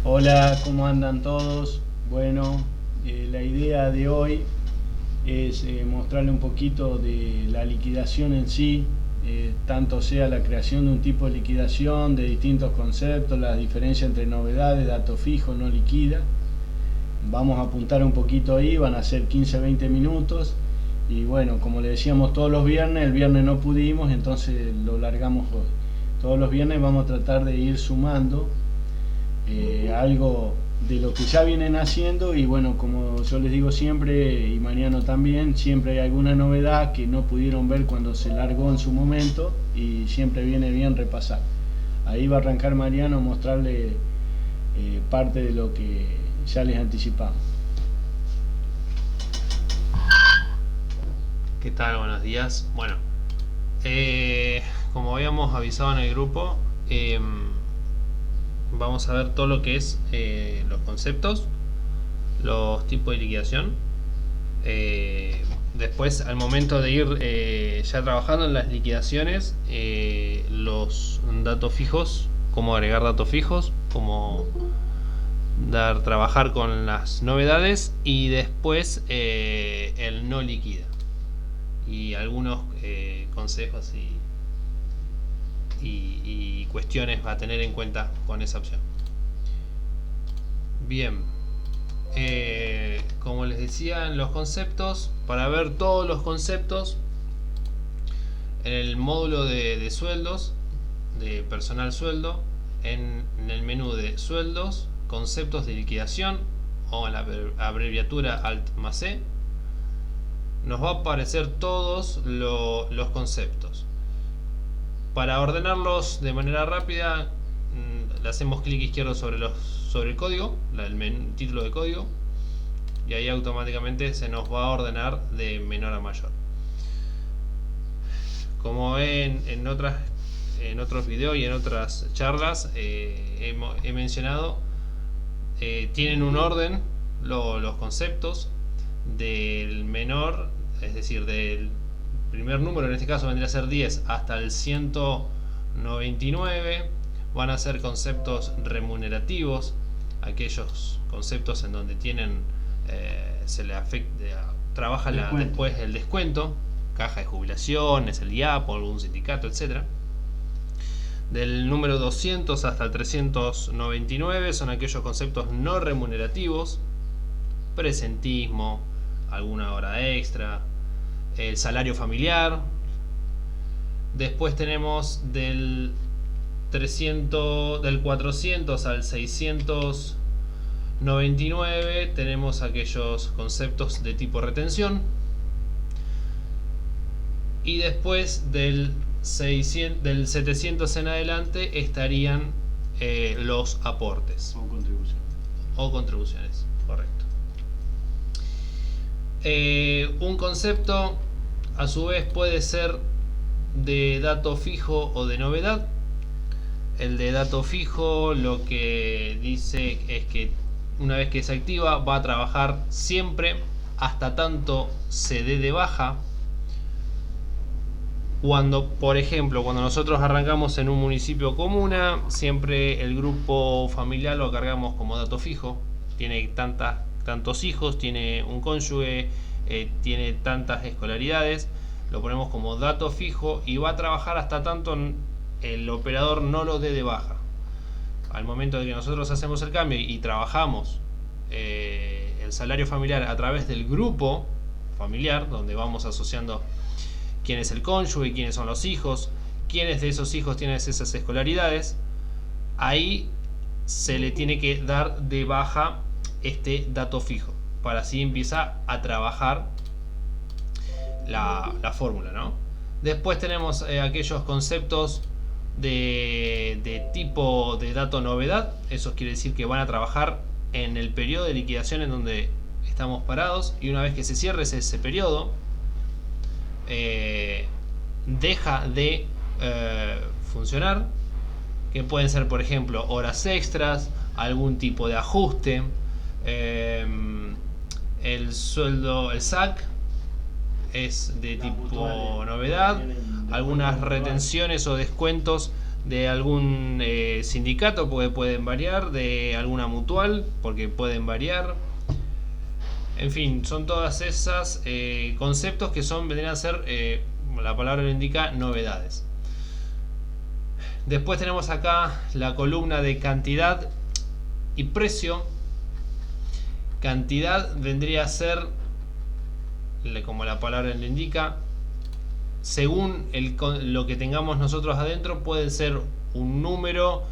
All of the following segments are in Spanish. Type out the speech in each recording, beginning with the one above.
Hola, ¿cómo andan todos? Bueno, la idea de hoy es mostrarle un poquito de la liquidación en sí, tanto sea la creación de un tipo de liquidación, de distintos conceptos, la diferencia entre novedades, datos fijos, no liquida. Vamos a apuntar un poquito ahí, van a ser 15-20 minutos. Y bueno, como le decíamos todos los viernes, el viernes no pudimos, entonces lo largamos hoy. Todos los viernes vamos a tratar de ir sumando algo de lo que ya vienen haciendo. Y bueno, como yo les digo siempre, y Mariano también, siempre hay alguna novedad que no pudieron ver cuando se largó en su momento y siempre viene bien repasar. Ahí va a arrancar Mariano a mostrarle parte de lo que ya les anticipamos. ¿Qué tal? Buenos días. Bueno, como habíamos avisado en el grupo, vamos a ver todo lo que es los conceptos, los tipos de liquidación. Después, al momento de ir ya trabajando en las liquidaciones, los datos fijos, cómo agregar datos fijos, cómo trabajar con las novedades y después el no liquida y algunos consejos y cuestiones a tener en cuenta con esa opción. Bien, como les decía en los conceptos, para ver todos los conceptos en el módulo de sueldos, de personal sueldo, en el menú de sueldos, conceptos de liquidación o en la abreviatura Alt+C, nos va a aparecer todos los conceptos. Para ordenarlos de manera rápida, le hacemos clic izquierdo sobre el código, el título de código, y ahí automáticamente se nos va a ordenar de menor a mayor. Como en otros videos y en otras charlas he mencionado, tienen un orden los conceptos del menor, es decir, del primer número, en este caso vendría a ser 10, hasta el 199. Van a ser conceptos remunerativos, aquellos conceptos en donde se le afecta, trabaja después el descuento, caja de jubilaciones, el IAP o algún sindicato, etc. Del número 200 hasta el 399 son aquellos conceptos no remunerativos, presentismo, alguna hora extra, el salario familiar. Después tenemos del 400 al 699 tenemos aquellos conceptos de tipo retención. Y después del 700 en adelante estarían los aportes o contribuciones, correcto. Un concepto a su vez puede ser de dato fijo o de novedad. El de dato fijo lo que dice es que una vez que se activa va a trabajar siempre hasta tanto se dé de baja. Por ejemplo, cuando nosotros arrancamos en un municipio o comuna, siempre el grupo familiar lo cargamos como dato fijo. Tiene tantos hijos, tiene un cónyuge, tiene tantas escolaridades, lo ponemos como dato fijo y va a trabajar hasta tanto el operador no lo dé de baja. Al momento de que nosotros hacemos el cambio y trabajamos el salario familiar a través del grupo familiar, donde vamos asociando quién es el cónyuge, quiénes son los hijos, quiénes de esos hijos tienen esas escolaridades, ahí se le tiene que dar de baja este dato fijo, para así empieza a trabajar la fórmula, ¿no? Después tenemos aquellos conceptos de tipo de dato novedad. Eso quiere decir que van a trabajar en el periodo de liquidación en donde estamos parados, y una vez que se cierre ese periodo, deja de funcionar, que pueden ser, por ejemplo, horas extras, algún tipo de ajuste, el sueldo, el SAC es de tipo novedad, algunas retenciones o descuentos de algún sindicato, porque pueden variar, de alguna mutual, porque pueden variar. En fin, son todas esas conceptos que vendrían a ser, la palabra lo indica, novedades. Después tenemos acá la columna de cantidad y precio. Cantidad vendría a ser, como la palabra lo indica, según lo que tengamos nosotros adentro, puede ser un número,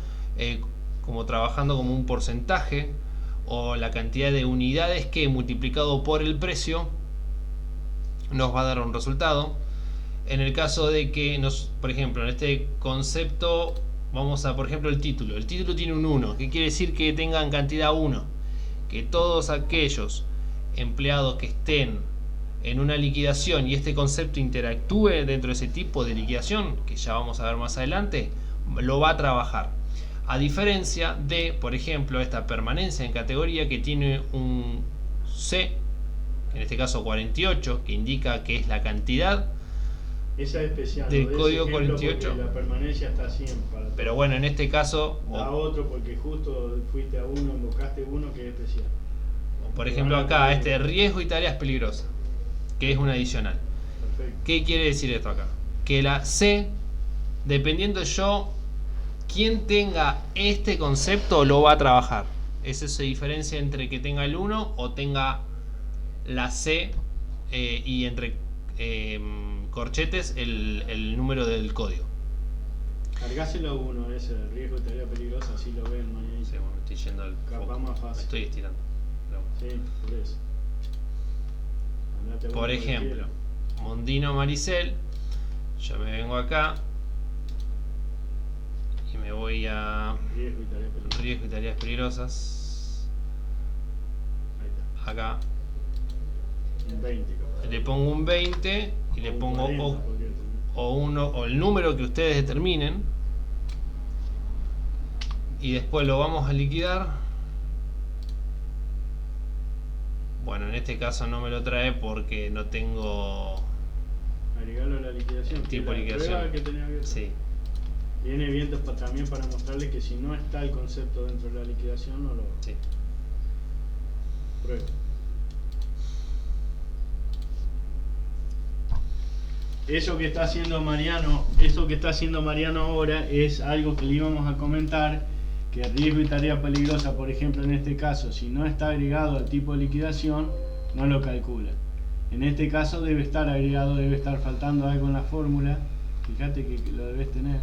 como trabajando como un porcentaje, o la cantidad de unidades que multiplicado por el precio nos va a dar un resultado. En el caso de que, por ejemplo, en este concepto, vamos a, por ejemplo, el título. El título tiene un 1, que quiere decir que tengan cantidad 1. Que todos aquellos empleados que estén en una liquidación y este concepto interactúe dentro de ese tipo de liquidación, que ya vamos a ver más adelante, lo va a trabajar. A diferencia de, por ejemplo, esta permanencia en categoría que tiene un C, en este caso 48, que indica que es la cantidad. Esa es especial del código 48. La permanencia está 100 para todo. Pero bueno, en este caso da otro porque justo fuiste a uno, invocaste uno que es especial. Por ejemplo acá, riesgo y tareas peligrosas, que es un adicional. Perfecto. ¿Qué quiere decir esto acá? Que la C, dependiendo yo quién tenga este concepto, lo va a trabajar. Esa es la diferencia entre que tenga el 1 o tenga la C, y entre corchetes el número del código. Cargáselo a uno, ese riesgo y tarea peligrosa, así lo ven mañana. Sí, bueno, estoy yendo al foco. Más fácil. Me estoy estirando. Sí, por eso. Por ejemplo, Mondino Maricel, yo me vengo acá y me voy a riesgo y tareas peligrosas. Ahí está. Acá Un 20. le pongo un 20 y le pongo 40, o el número que ustedes determinen, y después lo vamos a liquidar. Bueno, en este caso no me lo trae porque no tengo agregarlo a la liquidación. Tipo de liquidación. Que tenía abierto. Sí. Viene bien también para mostrarles que si no está el concepto dentro de la liquidación, no lo prueba. Eso que está haciendo Mariano ahora es algo que le íbamos a comentar, que riesgo y tarea peligrosa, por ejemplo, en este caso, si no está agregado al tipo de liquidación, no lo calcula. En este caso debe estar agregado, debe estar faltando algo en la fórmula. Fíjate que lo debes tener.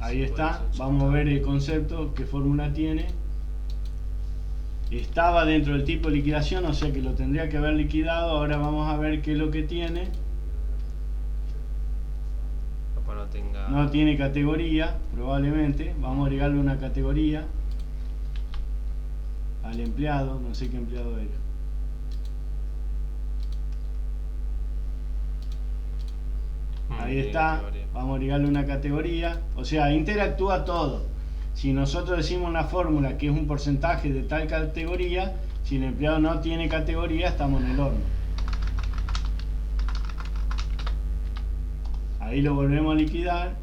Ahí está, vamos a ver el concepto, qué fórmula tiene. Estaba dentro del tipo de liquidación, o sea que lo tendría que haber liquidado. Ahora vamos a ver qué es lo que tiene. No tiene categoría, probablemente. Vamos a agregarle una categoría al empleado, no sé qué empleado era. Ahí está, vamos a agregarle una categoría. O sea, interactúa todo. Si nosotros decimos una fórmula que es un porcentaje de tal categoría, si el empleado no tiene categoría, estamos en el horno. Ahí lo volvemos a liquidar.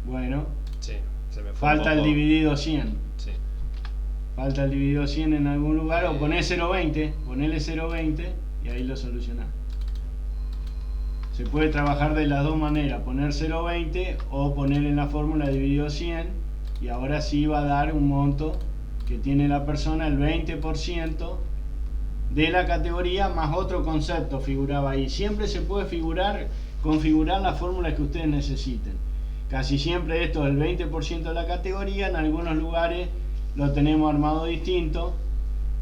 Bueno, sí, se me fue falta el dividido 100. Sí. Falta el dividido 100 en algún lugar, o poné 0.20, ponele 0.20 y ahí lo solucionás. Se puede trabajar de las dos maneras, poner 0.20 o poner en la fórmula dividido 100, y ahora sí va a dar un monto que tiene la persona, el 20% de la categoría más otro concepto figuraba ahí. Siempre se puede configurar la fórmula que ustedes necesiten. Casi siempre esto es el 20% de la categoría, en algunos lugares lo tenemos armado distinto,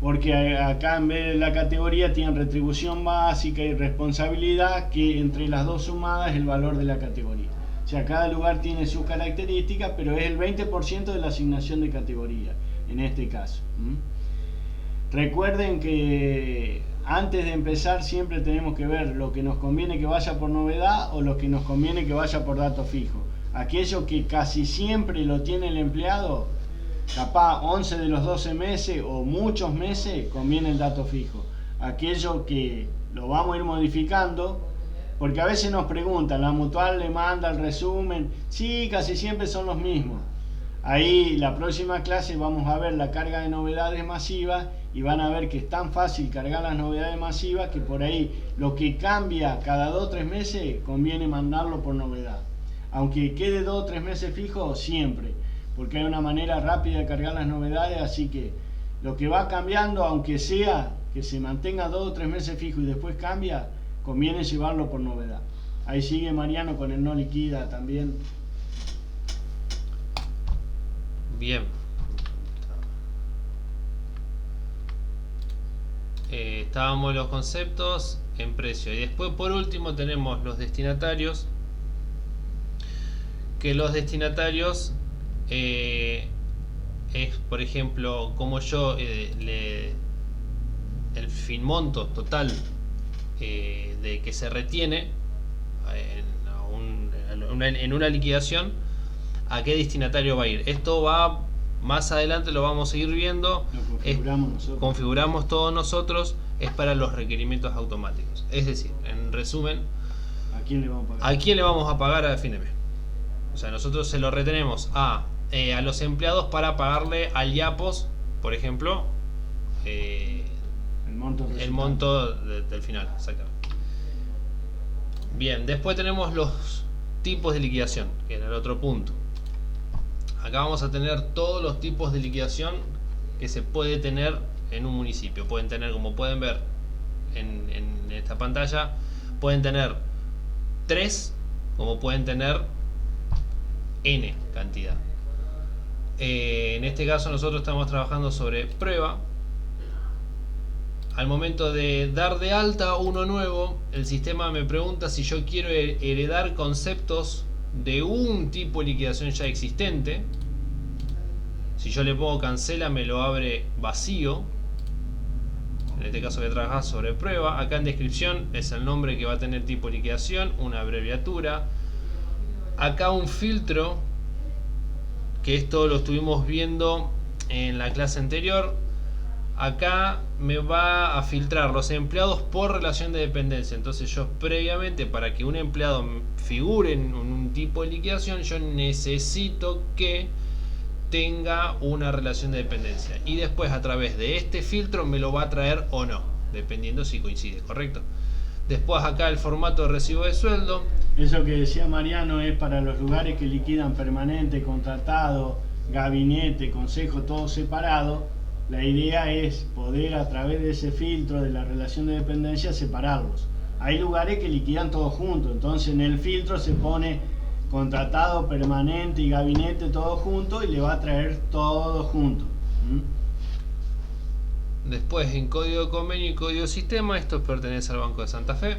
porque acá en vez de la categoría tienen retribución básica y responsabilidad, que entre las dos sumadas es el valor de la categoría. O sea, cada lugar tiene sus características, pero es el 20% de la asignación de categoría, en este caso. Recuerden que antes de empezar siempre tenemos que ver lo que nos conviene que vaya por novedad o lo que nos conviene que vaya por dato fijo. Aquello que casi siempre lo tiene el empleado, capaz 11 de los 12 meses o muchos meses, conviene el dato fijo. aquello que lo vamos a ir modificando, porque a veces nos preguntan, la mutual le manda el resumen, sí, casi siempre son los mismos. Ahí la próxima clase vamos a ver la carga de novedades masivas y van a ver que es tan fácil cargar las novedades masivas que por ahí lo que cambia cada 2 o 3 meses conviene mandarlo por novedad. Aunque quede 2 o 3 meses fijo, siempre, porque hay una manera rápida de cargar las novedades, así que lo que va cambiando, aunque sea que se mantenga 2 o 3 meses fijo y después cambia, conviene llevarlo por novedad. Ahí sigue Mariano con el no liquida también. Bien. Estábamos en los conceptos en precio. Y después por último tenemos los destinatarios. Que los destinatarios es, por ejemplo, como yo el finmonto total de que se retiene en una liquidación, a qué destinatario va a ir. Esto va más adelante, lo vamos a seguir viendo. Nosotros. Configuramos todos nosotros, es para los requerimientos automáticos. Es decir, en resumen, ¿a quién le vamos a pagar? ¿A quién le vamos a pagar a fin de mes? O sea, nosotros se lo retenemos a los empleados para pagarle al IAPOS, por ejemplo, el monto del final, exactamente. Bien, después tenemos los tipos de liquidación, que era el otro punto. Acá vamos a tener todos los tipos de liquidación que se puede tener en un municipio. Pueden tener, como pueden ver en esta pantalla, pueden tener 3, como pueden tener N cantidad. En este caso nosotros estamos trabajando sobre prueba. Al momento de dar de alta uno nuevo, el sistema me pregunta si yo quiero heredar conceptos de un tipo de liquidación ya existente. Si yo le pongo cancela, me lo abre vacío. En este caso voy a trabajar sobre prueba. Acá en descripción es el nombre que va a tener tipo de liquidación, una abreviatura. Acá un filtro, que esto lo estuvimos viendo en la clase anterior. Acá me va a filtrar los empleados por relación de dependencia. Entonces yo previamente, para que un empleado figure en un tipo de liquidación, yo necesito que tenga una relación de dependencia. Y después a través de este filtro me lo va a traer o no, dependiendo si coincide, ¿correcto? Después acá el formato de recibo de sueldo. Eso que decía Mariano es para los lugares que liquidan permanente, contratado, gabinete, consejo, todo separado. La idea es poder a través de ese filtro de la relación de dependencia separarlos. Hay lugares que liquidan todos juntos, entonces en el filtro se pone contratado, permanente y gabinete todo junto y le va a traer todo junto. Después en código de convenio y código de sistema, esto pertenece al Banco de Santa Fe.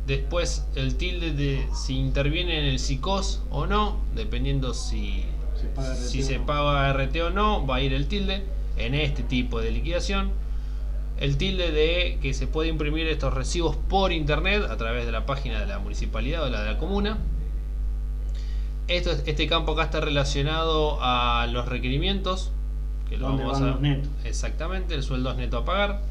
Después el tilde de si interviene en el SICOS o no, dependiendo si se paga RT o no, va a ir el tilde en este tipo de liquidación. El tilde de que se puede imprimir estos recibos por internet a través de la página de la municipalidad o de la comuna. Este campo acá está relacionado a los requerimientos, que lo vamos a ver. Exactamente, el sueldo es neto a pagar.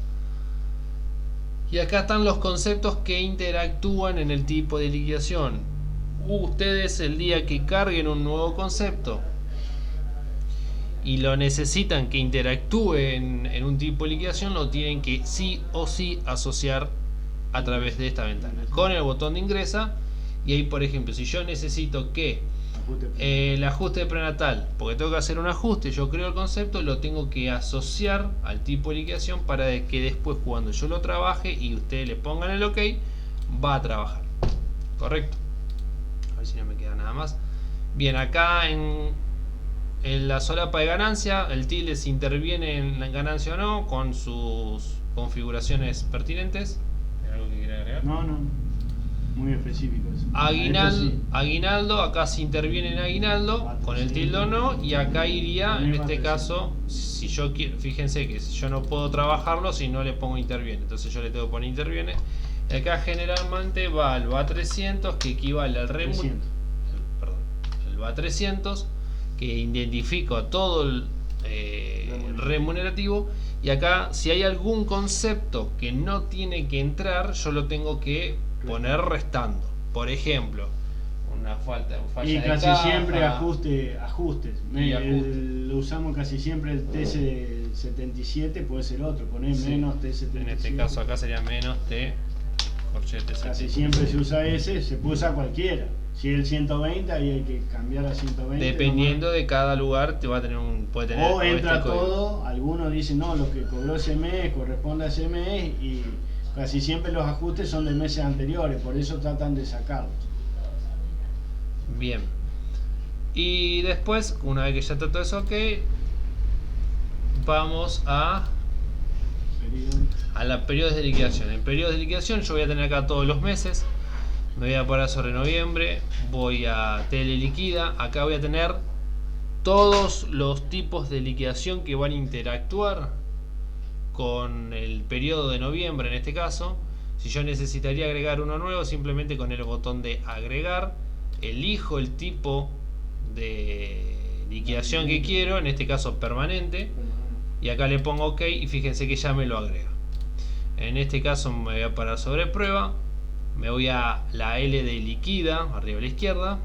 Y acá están los conceptos que interactúan en el tipo de liquidación. Ustedes, el día que carguen un nuevo concepto y lo necesitan que interactúe en un tipo de liquidación, lo tienen que sí o sí asociar a través de esta ventana con el botón de ingresa. Y ahí, por ejemplo, si yo necesito que el ajuste prenatal, porque tengo que hacer un ajuste, yo creo el concepto, lo tengo que asociar al tipo de liquidación para que después, cuando yo lo trabaje y ustedes le pongan el OK, va a trabajar. Correcto. A ver si no me queda nada más. Bien, acá en la solapa de ganancia, el tilde si interviene en la ganancia o no, con sus configuraciones pertinentes. ¿Hay algo que quiera agregar? No. Muy específico eso. Aguinaldo, acá si interviene en aguinaldo, con el tilde o no, y acá iría, en este caso, si yo quiero, fíjense que yo no puedo trabajarlo si no le pongo interviene, entonces yo le tengo que poner interviene. Acá generalmente va al VA 300, que equivale al el VA 300, que identifico a todo remunerativo. Y acá, si hay algún concepto que no tiene que entrar, yo lo tengo que poner restando. Por ejemplo, una falla y de casi caja, siempre ajustes. Lo usamos casi siempre el T77, puede ser otro, poner menos T77. En este caso acá sería menos T corchete. Casi siempre se usa ese, se puede usar cualquiera. Si es el 120, ahí hay que cambiar a 120. Dependiendo de cada lugar, te va a tener puede tener. O entra todo, algunos dicen no, lo que cobró ese mes corresponde a ese mes, y casi siempre los ajustes son de meses anteriores, por eso tratan de sacarlos. Bien. Y después, una vez que ya está todo eso ok, vamos a la periodos de liquidación. En periodos de liquidación yo voy a tener acá todos los meses. Me voy a parar sobre noviembre, voy a teleliquida. Acá voy a tener todos los tipos de liquidación que van a interactuar con el periodo de noviembre en este caso. Si yo necesitaría agregar uno nuevo, simplemente con el botón de agregar elijo el tipo de liquidación que quiero, en este caso permanente, y acá le pongo ok y fíjense que ya me lo agrega. En este caso me voy a parar sobre prueba, me voy a la L de liquida arriba a la izquierda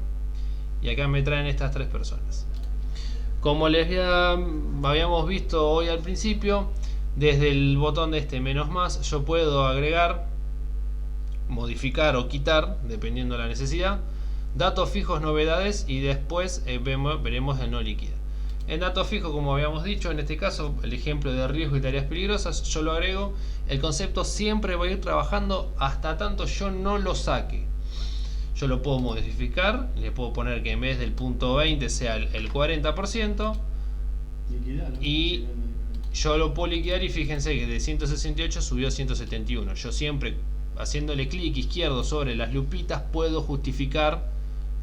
y acá me traen estas tres personas. Como les habíamos visto hoy al principio, desde el botón de menos más yo puedo agregar, modificar o quitar dependiendo de la necesidad, datos fijos, novedades, y después veremos el no liquida. En datos fijos, como habíamos dicho, en este caso el ejemplo de riesgo y tareas peligrosas, yo lo agrego. El concepto siempre va a ir trabajando hasta tanto yo no lo saque. Yo lo puedo modificar, le puedo poner que en vez del punto 20 sea el 40%, y yo lo puedo liquidar, y fíjense que de 168 subió a 171. Yo siempre, haciéndole clic izquierdo sobre las lupitas, puedo justificar,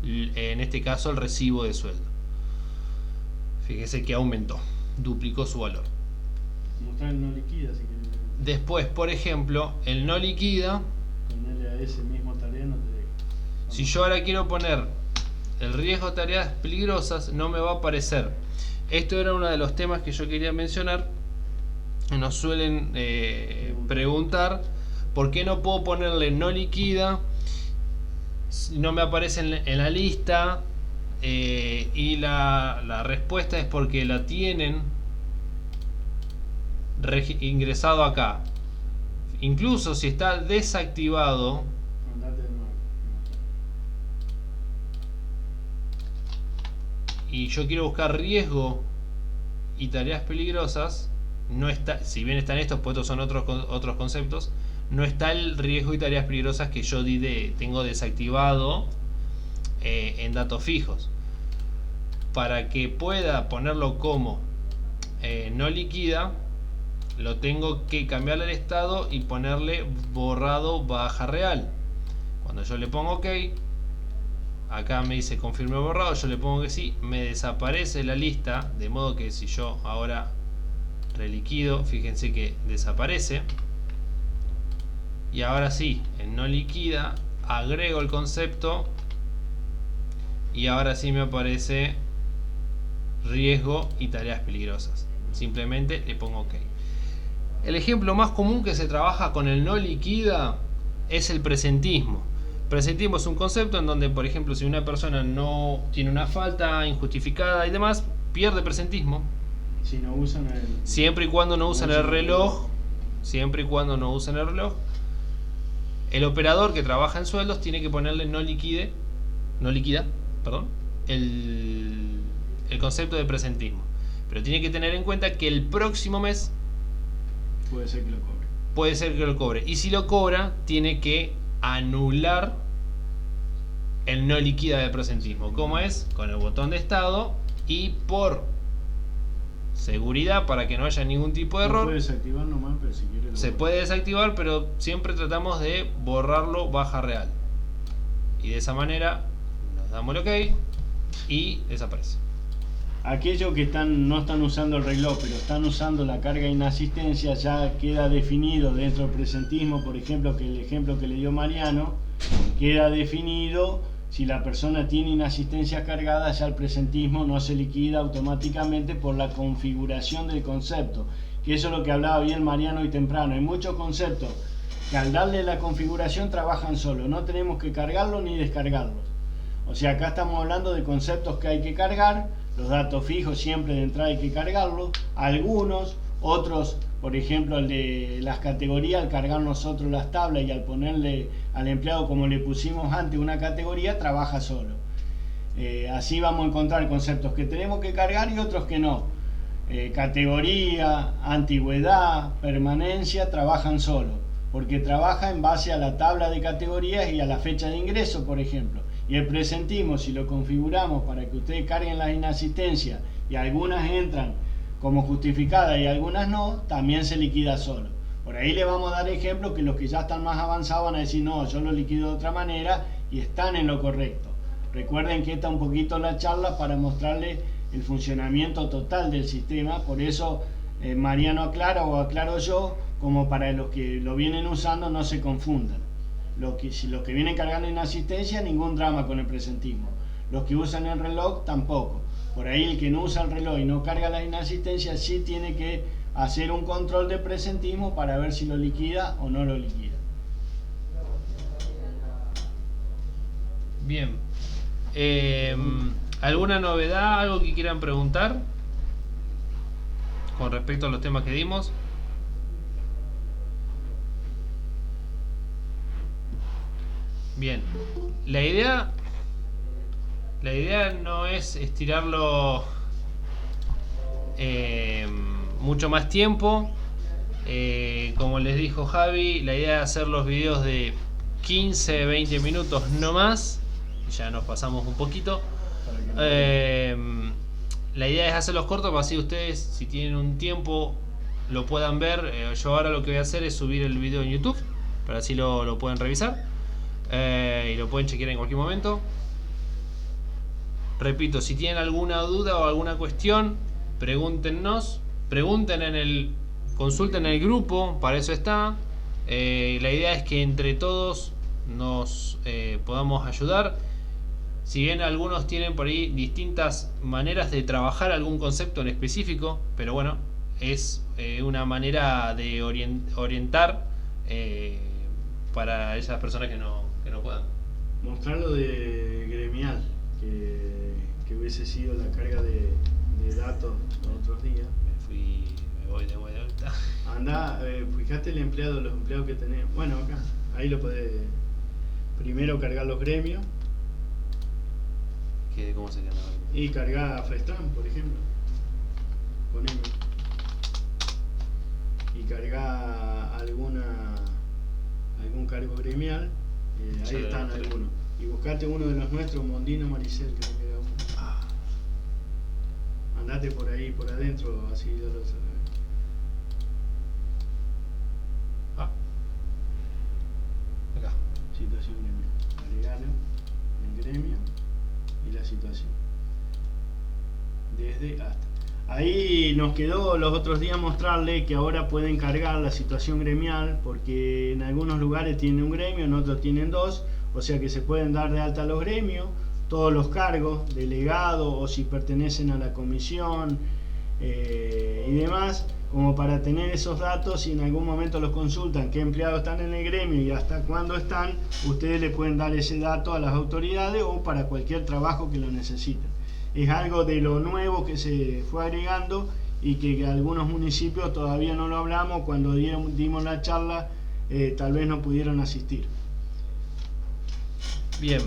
en este caso, el recibo de sueldo. Fíjese que aumentó, duplicó su valor. Mostrar el no liquida si querés. Después, por ejemplo, el no liquida. Ponerle a ese mismo tarea no te deja. Si yo ahora quiero poner el riesgo de tareas peligrosas, no me va a aparecer. Esto era uno de los temas que yo quería mencionar. Nos suelen preguntar por qué no puedo ponerle no liquida, no me aparece en la lista, y la respuesta es porque la tienen ingresado acá. Incluso si está desactivado, y yo quiero buscar riesgo y tareas peligrosas, no está, si bien están estos, pues estos son otros conceptos, no está el riesgo y tareas peligrosas que yo tengo desactivado en datos fijos. Para que pueda ponerlo como no liquida, lo tengo que cambiarle el estado y ponerle borrado baja real. Cuando yo le pongo ok, acá me dice confirme borrado, yo le pongo que sí, me desaparece la lista, de modo que si yo ahora reliquido, fíjense que desaparece. Y ahora sí, en no liquida, agrego el concepto y ahora sí me aparece riesgo y tareas peligrosas. Simplemente le pongo ok. El ejemplo más común que se trabaja con el no liquida es el presentismo. Presentismo es un concepto en donde, por ejemplo, si una persona no tiene una falta injustificada y demás, pierde presentismo. Si no usan siempre y cuando no usan el reloj, el operador que trabaja en sueldos tiene que ponerle no liquida, el concepto de presentismo. Pero tiene que tener en cuenta que el próximo mes puede ser que lo cobre. Y si lo cobra, tiene que anular el no liquida de presentismo. ¿Cómo es? Con el botón de estado, y por seguridad, para que no haya ningún tipo de error, puede desactivar nomás, pero si quiere se puede desactivar, pero siempre tratamos de borrarlo baja real. Y de esa manera nos damos el ok y desaparece. Aquellos que no están usando el reloj, pero están usando la carga inasistencia, ya queda definido dentro del presentismo. Por ejemplo, que el ejemplo que le dio Mariano, queda definido si la persona tiene inasistencia cargada, ya el presentismo no se liquida automáticamente por la configuración del concepto, que eso es lo que hablaba bien Mariano hoy temprano. Hay muchos conceptos que al darle la configuración trabajan solo, no tenemos que cargarlos ni descargarlos. O sea, acá estamos hablando de conceptos que hay que cargar, los datos fijos siempre de entrada hay que cargarlos, algunos, otros, por ejemplo el de las categorías, al cargar nosotros las tablas y al ponerle al empleado como le pusimos antes una categoría, trabaja solo. Así vamos a encontrar conceptos que tenemos que cargar y otros que no. Categoría, antigüedad, permanencia, trabajan solo, porque trabaja en base a la tabla de categorías y a la fecha de ingreso, por ejemplo. Y el presentismo, si lo configuramos para que ustedes carguen las inasistencias y algunas entran como justificadas y algunas no, también se liquida solo. Por ahí le vamos a dar ejemplos que los que ya están más avanzados van a decir no, yo lo liquido de otra manera, y están en lo correcto. Recuerden que esta es un poquito la charla para mostrarles el funcionamiento total del sistema, por eso Mariano aclara o aclaro yo, como para los que lo vienen usando no se confundan. Si los que vienen cargando inasistencia, ningún drama con el presentismo. Los que usan el reloj, tampoco. Por ahí el que no usa el reloj y no carga la inasistencia, sí tiene que hacer un control de presentismo para ver si lo liquida o no lo liquida. Bien. ¿Alguna novedad, algo que quieran preguntar con respecto a los temas que dimos? Bien, la idea no es estirarlo mucho más tiempo. Como les dijo Javi, la idea es hacer los videos de 15-20 minutos no más. Ya nos pasamos un poquito. La idea es hacerlos cortos para así ustedes, si tienen un tiempo, lo puedan ver. Yo ahora lo que voy a hacer es subir el video en YouTube, para así lo pueden revisar. Y lo pueden chequear en cualquier momento. Repito, si tienen alguna duda o alguna cuestión, pregúntenos, consulten en el grupo, para eso está. La idea es que entre todos nos podamos ayudar. Si bien algunos tienen por ahí distintas maneras de trabajar algún concepto en específico, pero bueno, es una manera de orientar para esas personas que no puedan. Mostrarlo de gremial, que hubiese sido la carga de datos los otros días. Me voy de vuelta. Anda, fíjate los empleados que tenés. Bueno, acá, ahí lo podés. Primero cargar los gremios. ¿Cómo se llama? Y cargar Festran, por ejemplo. Con M. Y cargar algún cargo gremial. Ahí están algunos. Y buscate uno de los nuestros, Mondino Maricel, creo que era uno. Andate por ahí, por adentro, así ya lo sabes. Acá. Situación gremial. Agregalo, el gremio y la situación. Desde hasta. Ahí nos quedó los otros días mostrarle que ahora pueden cargar la situación gremial, porque en algunos lugares tienen un gremio, en otros tienen dos, o sea que se pueden dar de alta los gremios, todos los cargos, delegado o si pertenecen a la comisión y demás, como para tener esos datos. Si en algún momento los consultan qué empleados están en el gremio y hasta cuándo están, ustedes le pueden dar ese dato a las autoridades o para cualquier trabajo que lo necesiten. Es algo de lo nuevo que se fue agregando y que algunos municipios todavía no lo hablamos. Cuando dimos la charla tal vez no pudieron asistir. Bien.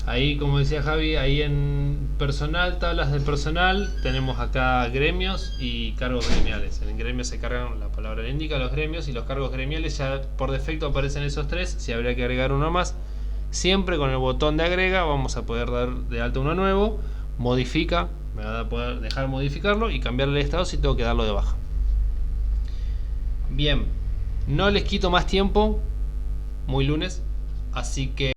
Ahí, como decía Javi, ahí en personal, tablas de personal, tenemos acá gremios y cargos gremiales. En gremios se cargan, la palabra le indica, los gremios, y los cargos gremiales ya por defecto aparecen esos tres. Si habría que agregar uno más, siempre con el botón de agrega vamos a poder dar de alta uno nuevo. Modifica, me va a poder dejar modificarlo y cambiarle el estado si tengo que darlo de baja. Bien, no les quito más tiempo, muy lunes, así que